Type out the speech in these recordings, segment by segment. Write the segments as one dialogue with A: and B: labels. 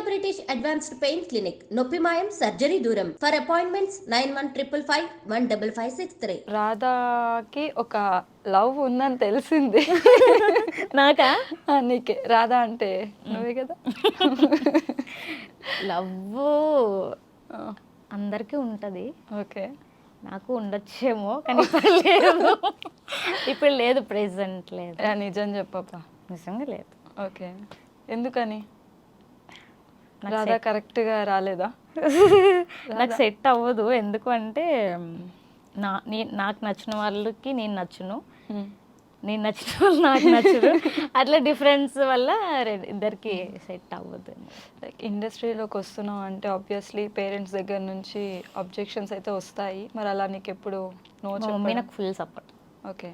A: British advanced pain clinic, నొప్పి మాయం, surgery దూరం. For appointments 9155515563.
B: రాధాకి ఒక లవ్ ఉందని తెలిసింది.
C: నాకా?
B: నీకే. రాధా అంటే నువ్వే కదా.
C: లవ్ అందరికీ ఉంటుంది.
B: ఓకే.
C: నాకు ఉండొచ్చేమో, కానీ ఇప్పుడు లేదు. ఇప్పుడు లేదు, ప్రెసెంట్ లేదు.
B: నిజం చెప్పప్పా.
C: నిజంగా లేదు.
B: ఓకే. ఎందుకని? రాధా కరెక్ట్గా రాలేదా?
C: నాకు సెట్ అవ్వదు. ఎందుకు అంటే నాకు నచ్చిన వాళ్ళకి నేను నచ్చును, నేను నచ్చిన వాళ్ళు నాకు నచ్చరు. అట్లా డిఫరెన్స్ వల్ల ఇద్దరికి సెట్ అవ్వదు.
B: లైక్ ఇండస్ట్రీలోకి వస్తున్నావు అంటే ఆబ్వియస్లీ పేరెంట్స్ దగ్గర నుంచి అబ్జెక్షన్స్ అయితే వస్తాయి. మరి అలా నీకు ఎప్పుడు నో
C: మమ్మీ నాకు ఫుల్ సపోర్ట్.
B: ఓకే.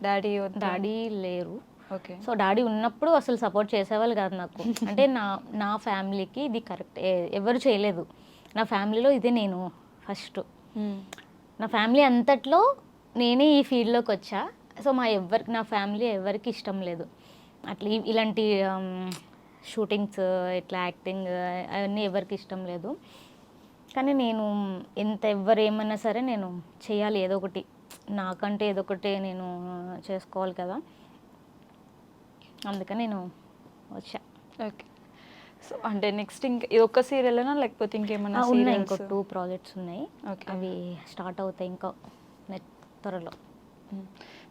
B: డాడీ
C: లేరు.
B: ఓకే.
C: సో డాడీ ఉన్నప్పుడు అసలు సపోర్ట్ చేసేవాళ్ళు కాదు నాకు. అంటే నా ఫ్యామిలీకి ఇది కరెక్ట్, ఎవరు చేయలేదు. నా ఫ్యామిలీలో ఇదే నేను ఫస్ట్. నా ఫ్యామిలీ అంతట్లో నేనే ఈ ఫీల్డ్లోకి వచ్చా. సో నా ఫ్యామిలీ ఎవరికి ఇష్టం లేదు అట్లా ఇలాంటి షూటింగ్స్, ఇట్లా యాక్టింగ్ అవన్నీ ఎవరికి ఇష్టం లేదు. కానీ నేను ఎవరు ఏమన్నా సరే నేను చేయాలి, ఏదో ఒకటి నాకంటే ఏదో ఒకటి నేను చేసుకోవాలి కదా, అందుకని నేను వచ్చా.
B: ఓకే. సో అంటే నెక్స్ట్ ఇది ఒక్క సీరియల్నా లేకపోతే ఇంకేమన్నా?
C: ఉన్నాయి, ఇంకో 2 ప్రాజెక్ట్స్ ఉన్నాయి.
B: ఓకే.
C: అవి స్టార్ట్ అవుతాయి ఇంకా త్వరలో.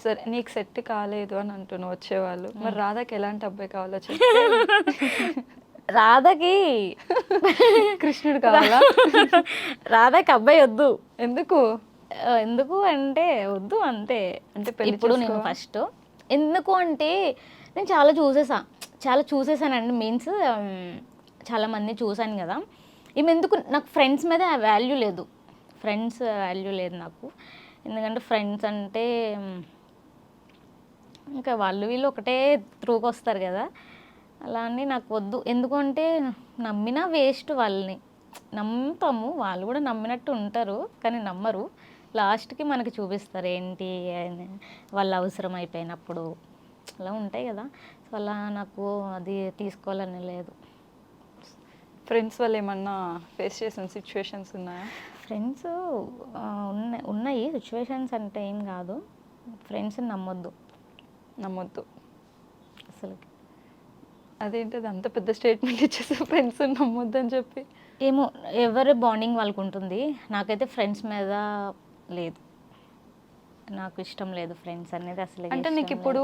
B: సరే, నీకు సెట్ కాలేదు అని అంటున్నావు వచ్చేవాళ్ళు. మరి రాధాకి ఎలాంటి అబ్బాయి కావాలో చెప్పు.
C: రాధాకి
B: కృష్ణుడు కావాలా?
C: రాధాకి అబ్బాయి వద్దు.
B: ఎందుకు?
C: ఎందుకు అంటే వద్దు అంతే.
B: అంటే
C: ఇప్పుడు నేను ఫస్ట్ ఎందుకు అంటే నేను చాలా చూసేసానండి. మీన్స్ చాలామంది చూశాను కదా. ఎందుకు నాకు ఫ్రెండ్స్ మీద వాల్యూ లేదు నాకు. ఎందుకంటే ఫ్రెండ్స్ అంటే ఇంకా వాళ్ళు వీళ్ళు ఒకటే త్రూకి వస్తారు కదా, అలా అని నాకు వద్దు. ఎందుకంటే నమ్మినా వేస్ట్. వాళ్ళని నమ్ముతాము, వాళ్ళు కూడా నమ్మినట్టు ఉంటారు, కానీ నమ్మరు. లాస్ట్కి మనకి చూపిస్తారు ఏంటి వాళ్ళ అవసరం అయిపోయినప్పుడు, అలా ఉంటాయి కదా. సో అలా నాకు అది తీసుకోవాలని లేదు.
B: ఫ్రెండ్స్ వాళ్ళు ఏమన్నా ఫేస్ చేసిన సిచ్యువేషన్స్ ఉన్నాయా?
C: ఫ్రెండ్స్ ఉన్నాయి సిచ్యువేషన్స్ అంటే ఏం కాదు. ఫ్రెండ్స్ని నమ్మొద్దు అసలు.
B: అదేంటది అంత పెద్ద స్టేట్మెంట్ ఇచ్చేసి ఫ్రెండ్స్ నమ్మొద్దు అని చెప్పి?
C: ఏమో, ఎవరి బాండింగ్ వాళ్ళకు ఉంటుంది. నాకైతే ఫ్రెండ్స్ మీద లేదు, నాకు ఇష్టం లేదు ఫ్రెండ్స్ అనేది అసలు.
B: అంటే నీకు ఇప్పుడు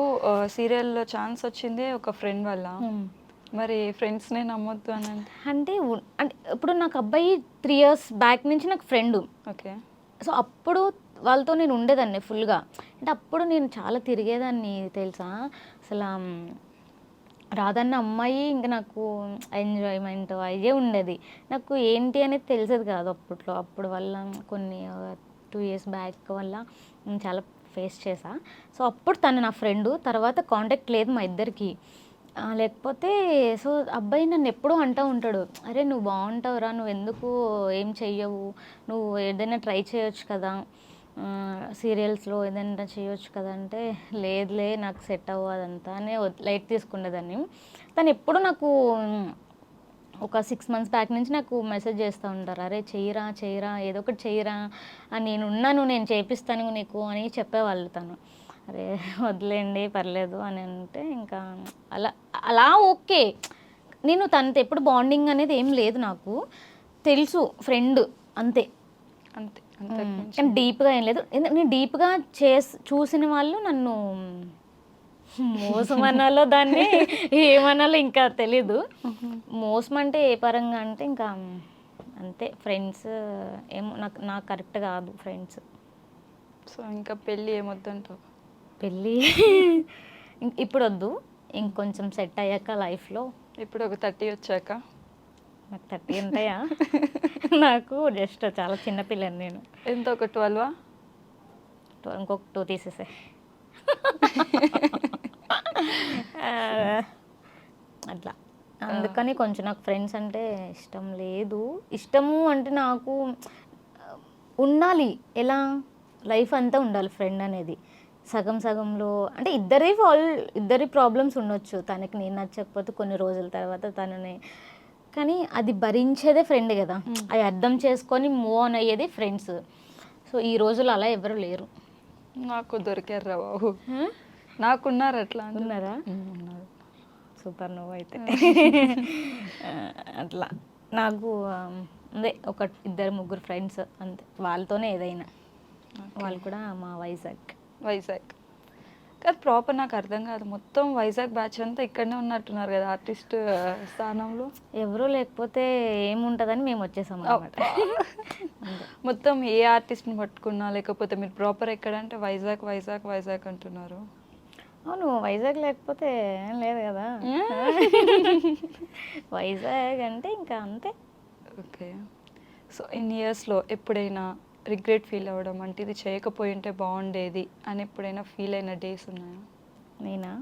B: సీరియల్లో ఛాన్స్ వచ్చింది ఒక ఫ్రెండ్ వల్ల, మరి ఫ్రెండ్స్నే నమ్మొద్దు అని
C: అంటే ఇప్పుడు నాకు అబ్బాయి 3 years బ్యాక్ నుంచి నాకు ఫ్రెండ్.
B: ఓకే.
C: సో అప్పుడు వాళ్ళతో నేను ఉండేదాన్ని ఫుల్గా. అంటే అప్పుడు నేను చాలా తిరిగేదాన్ని తెలుసా. అసలు రాదన్న అమ్మాయి ఇంకా నాకు ఎంజాయ్మెంట్ అయ్యే ఉండేది. నాకు ఏంటి అనేది తెలిసేది కాదు అప్పుడు వల్ల కొన్ని 2 years బ్యాక్ వల్ల నేను చాలా ఫేస్ చేసా. సో అప్పుడు తను నా ఫ్రెండ్, తర్వాత కాంటాక్ట్ లేదు మా ఇద్దరికి. లేకపోతే సో అబ్బాయి నన్ను ఎప్పుడూ అంటూ ఉంటాడు, అరే నువ్వు బాగుంటావురా, నువ్వు ఎందుకు ఏం చెయ్యవు, నువ్వు ఏదైనా ట్రై చేయొచ్చు కదా, సీరియల్స్లో ఏదైనా చేయొచ్చు కదా అంటే, లేదులే నాకు సెట్ అవ్వదంతా అని లైట్ తీసుకునేదాన్ని. తను ఎప్పుడు నాకు ఒక 6 months బ్యాక్ నుంచి నాకు మెసేజ్ చేస్తూ ఉంటారు, అరే చెయ్యరా ఏదో ఒకటి చెయ్యరా, నేను చేపిస్తాను నీకు అని చెప్పేవాళ్ళు. తను అరే వదిలేండి పర్లేదు అని అంటే ఇంకా అలా ఓకే. నేను తనతో ఎప్పుడు బాండింగ్ అనేది ఏం లేదు, నాకు తెలుసు ఫ్రెండ్ అంతే. కానీ డీప్గా ఏం లేదు. నేను డీప్గా చూసిన వాళ్ళు నన్ను మోసం అనాలో దాన్ని ఏమనాలో ఇంకా తెలీదు. మోసం అంటే ఏ పరంగా అంటే ఇంకా అంతే. ఫ్రెండ్స్ ఏమో నాకు కరెక్ట్ కాదు ఫ్రెండ్స్.
B: సో ఇంకా పెళ్ళి ఏమొద్దంటావు?
C: పెళ్ళి ఇప్పుడు వద్దు, ఇంకొంచెం సెట్ అయ్యాక లైఫ్లో.
B: ఇప్పుడు ఒక 30 వచ్చాక?
C: నాకు 30 ఉంటాయా? నాకు జస్ట్ చాలా చిన్నపిల్లని నేను.
B: ఎంత, ఒక 12?
C: ఇంకొక 2 తీసేసే. అట్లా అందుకని కొంచెం నాకు ఫ్రెండ్స్ అంటే ఇష్టం లేదు. ఇష్టము అంటే నాకు ఉండాలి, ఎలా లైఫ్ అంతా ఉండాలి ఫ్రెండ్ అనేది. సగంలో అంటే ఇద్దరి ప్రాబ్లమ్స్ ఉండొచ్చు. తనకి నేను నచ్చకపోతే కొన్ని రోజుల తర్వాత తనని కానీ అది భరించేదే ఫ్రెండ్ కదా, అది అర్థం చేసుకొని మూవ్ ఆన్ అయ్యేది ఫ్రెండ్స్. సో ఈ రోజుల్లో అలా ఎవరు లేరు.
B: నాకు దొరికారు బాబు, నాకున్నారు అట్లా.
C: ఉన్నారా?
B: ఉన్నారు.
C: సూపర్ నువ్వు అయితే. అట్లా నాకు అదే ఒక 2-3 ఫ్రెండ్స్ అంతే, వాళ్ళతోనే ఏదైనా. వాళ్ళు కూడా మా వైజాగ్.
B: కానీ ప్రాపర్ నాకు అర్థం కాదు, మొత్తం వైజాగ్ బ్యాచ్ అంతా ఇక్కడనే ఉన్నట్టున్నారు కదా ఆర్టిస్ట్ స్థానంలో.
C: ఎవరూ లేకపోతే ఏముంటుందని మేము వచ్చేసాం అన్నమాట.
B: మొత్తం ఏ ఆర్టిస్ట్ని పట్టుకున్నా, లేకపోతే మీరు ప్రాపర్ ఎక్కడంటే వైజాగ్ అంటున్నారు.
C: అవును, వైజాగ్ లేకపోతే ఏం లేదు కదా. వైజాగ్ అంటే ఇంకా అంతే.
B: ఓకే. సో ఇన్ ఇయర్స్లో ఎప్పుడైనా రిగ్రెట్ ఫీల్ అవ్వడం, అంటే ఇది చేయకపోయి ఉంటే బాగుండేది అని ఎప్పుడైనా ఫీల్ అయిన డేస్ ఉన్నాయా?
C: నేనా?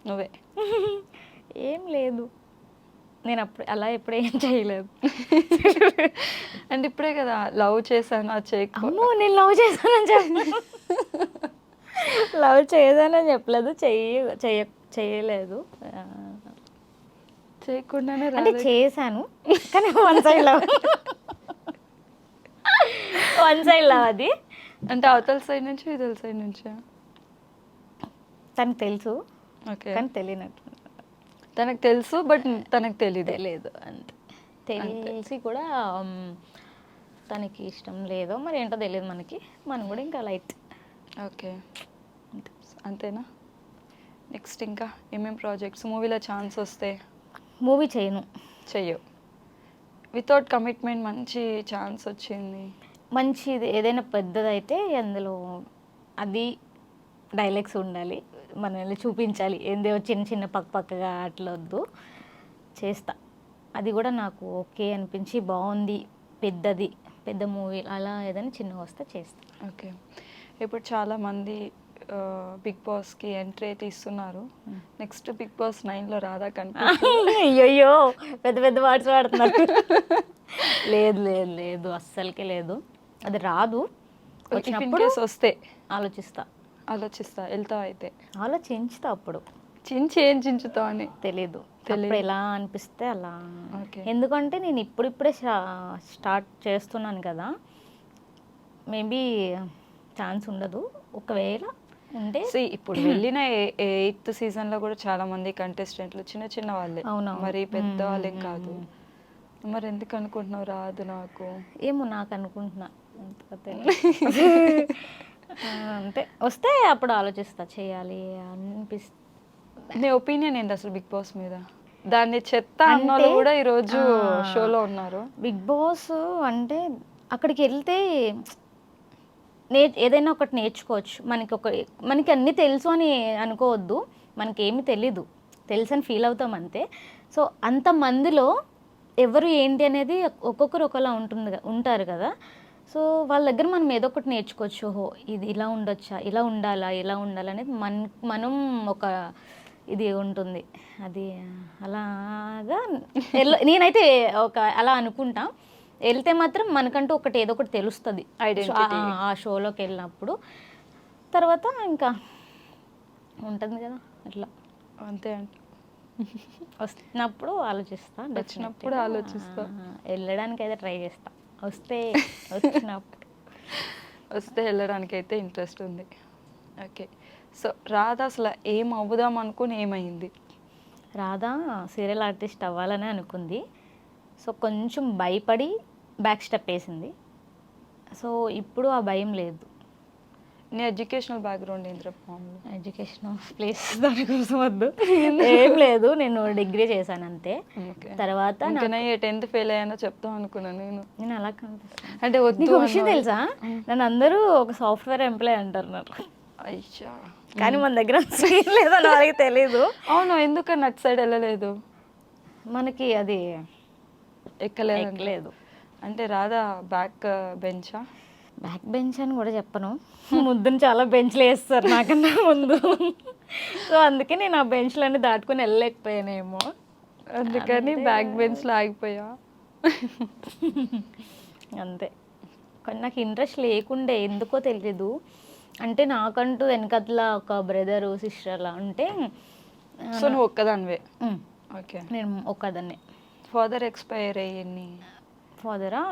B: నువ్వే.
C: ఏం లేదు, నేను అలా ఎప్పుడేం చేయలేదు.
B: అంటే ఇప్పుడే కదా లవ్ చేశాను, అది
C: అమ్మో నేను లవ్ చేశానని చెప్పలేదు. లవ్ చేయదానని చెప్పలేదు, చేయలేదు.
B: చేయకుండానే
C: అంటే చేశాను కానీ వన్ సైడ్ లవ్ అది.
B: అంటే అవతల సైడ్ నుంచి ఇతల సైడ్ నుంచా?
C: తనకు తెలుసు
B: ఓకే,
C: కానీ తెలియనట్టు.
B: తనకు తెలుసు బట్ తనకు తెలియదు
C: అంతే. తెలిసి కూడా తనకి ఇష్టం లేదో మరి ఏంటో తెలియదు మనకి, మనం కూడా ఇంకా లైట్.
B: ఓకే, అంతేనా? నెక్స్ట్ ఇంకా ఏమేం ప్రాజెక్ట్స్? మూవీలో ఛాన్స్ వస్తే
C: మూవీ చెయ్యవు.
B: వితౌట్ కమిట్మెంట్ మంచి ఛాన్స్ వచ్చింది,
C: మంచిది ఏదైనా పెద్దదైతే అందులో అది డైలాగ్స్ ఉండాలి, మనల్ని చూపించాలి, ఏందో చిన్న పక్కగా అట్లా వద్దు. చేస్తా, అది కూడా నాకు ఓకే అనిపించి బాగుంది, పెద్ద మూవీ అలా ఏదైనా చిన్నగా వస్తే చేస్తా.
B: ఓకే. ఇప్పుడు చాలామంది బిగ్ బాస్కి ఎంట్రీ అయితే ఇస్తున్నారు. నెక్స్ట్ బిగ్ బాస్ 9లో రాదా కనిపిస్తుంది?
C: అయ్యో పెద్ద వర్డ్స్ వాడుతున్నారు. లేదు అస్సలకే లేదు, అది రాదు. వచ్చినప్పుడు
B: వస్తే ఆలోచిస్తా వెళ్తావు అయితే?
C: ఆలోచించుతా, అప్పుడు
B: ఏం చించుతావు అని
C: తెలీదు, అప్పుడు ఎలా అనిపిస్తే అలా.
B: ఓకే.
C: ఎందుకంటే నేను ఇప్పుడిప్పుడే స్టార్ట్ చేస్తున్నాను కదా, మేబీ ఛాన్స్ ఉండదు. ఒకవేళ ఉంటే
B: ఇప్పుడు వెళ్ళిన 8th సీజన్లో కూడా చాలా మంది కంటెస్టెంట్లు చిన్న వాళ్ళే, మరి పెద్ద వాళ్ళేం కాదు. మరి ఎందుకు అనుకుంటున్నావు రాదు? నాకు
C: ఏమో, నాకు అనుకుంటున్నా అంటే వస్తే అప్పుడు ఆలోచిస్తా, చేయాలి అనిపిస్తుంది.
B: నీ ఒపీనియన్ ఏంటి అసలు బిగ్ బాస్ మీద? దాన్ని చెత్త అన్నోళ్ళు కూడా ఈరోజు షోలో ఉన్నారు.
C: బిగ్ బాస్ అంటే అక్కడికి వెళ్తే ఏదైనా ఒకటి నేర్చుకోవచ్చు. మనకి అన్నీ తెలుసు అని అనుకోవద్దు, మనకి ఏమీ తెలుసు అని ఫీల్ అవుతాం అంతే. సో అంతమందిలో ఎవరు ఏంటి అనేది ఒక్కొక్కరు ఒకలా ఉంటారు కదా. సో వాళ్ళ దగ్గర మనం ఏదో ఒకటి నేర్చుకోవచ్చు. ఓహో ఇది ఇలా ఉండొచ్చా, ఇలా ఉండాలనేది మనం ఒక ఇది ఉంటుంది. అది అలాగా నేనైతే అలా అనుకుంటా. వెళ్తే మాత్రం మనకంటూ ఏదో ఒకటి తెలుస్తుంది ఆ షోలోకి వెళ్ళినప్పుడు. తర్వాత ఇంకా ఉంటుంది కదా అట్లా,
B: అంతే అంట.
C: వచ్చినప్పుడు ఆలోచిస్తా, వెళ్ళడానికి అయితే ట్రై చేస్తా.
B: వస్తే వెళ్ళడానికి అయితే ఇంట్రెస్ట్ ఉంది. ఓకే. సో రాధా అసలు ఏం అవుదాం అనుకుని ఏమైంది?
C: రాధా సీరియల్ ఆర్టిస్ట్ అవ్వాలని అనుకుంది. సో కొంచెం భయపడి బ్యాక్ స్టెప్ వేసింది. సో ఇప్పుడు ఆ భయం లేదు.
B: నీ ఎడ్యుకేషనల్ బ్యాక్గ్రౌండ్ ఏంటి?
C: ఎడ్యుకేషనల్ ప్లేస్ దానికోసం వద్దు, ఏం లేదు. నేను డిగ్రీ చేశాను అంతే. తర్వాత
B: 10th ఫెయిల్ అయ్యానో చెప్తాం అనుకున్నాను నేను
C: అలా కనిపిస్తాను.
B: అంటే
C: నీకు విషయం తెలుసా, నన్ను అందరూ ఒక సాఫ్ట్వేర్ ఎంప్లాయ్ అంటారు నాకు.
B: అయ్యా,
C: కానీ మన దగ్గర లేదని వాళ్ళకి తెలీదు.
B: అవును, ఎందుకని అటు సైడ్ వెళ్ళలేదు?
C: మనకి అది
B: ఎక్కలేదు. అంటే రాధా బ్యాక్ బెంచ్
C: అని కూడా చెప్పను, ముద్దును చాలా బెంచ్లు వేస్తారు నాకన్నా ముందు. సో అందుకే నేను ఆ బెంచ్లన్నీ దాటుకుని వెళ్ళలేకపోయానేమో,
B: అందుకని బ్యాక్ బెంచ్లో ఆగిపోయా.
C: అంతే. కానీ నాకు ఇంట్రెస్ట్ లేకుండే, ఎందుకో తెలీదు. అంటే నాకంటూ వెనకట్లా ఒక బ్రదరు సిస్టర్ అలా ఉంటే.
B: సో నువ్వు ఒక్కదానివే?
C: ఓకే, నేను ఒక్కదాన్నే.
B: ఫాదర్ ఎక్స్పైర్ అయ్యింది
C: ఫాదరా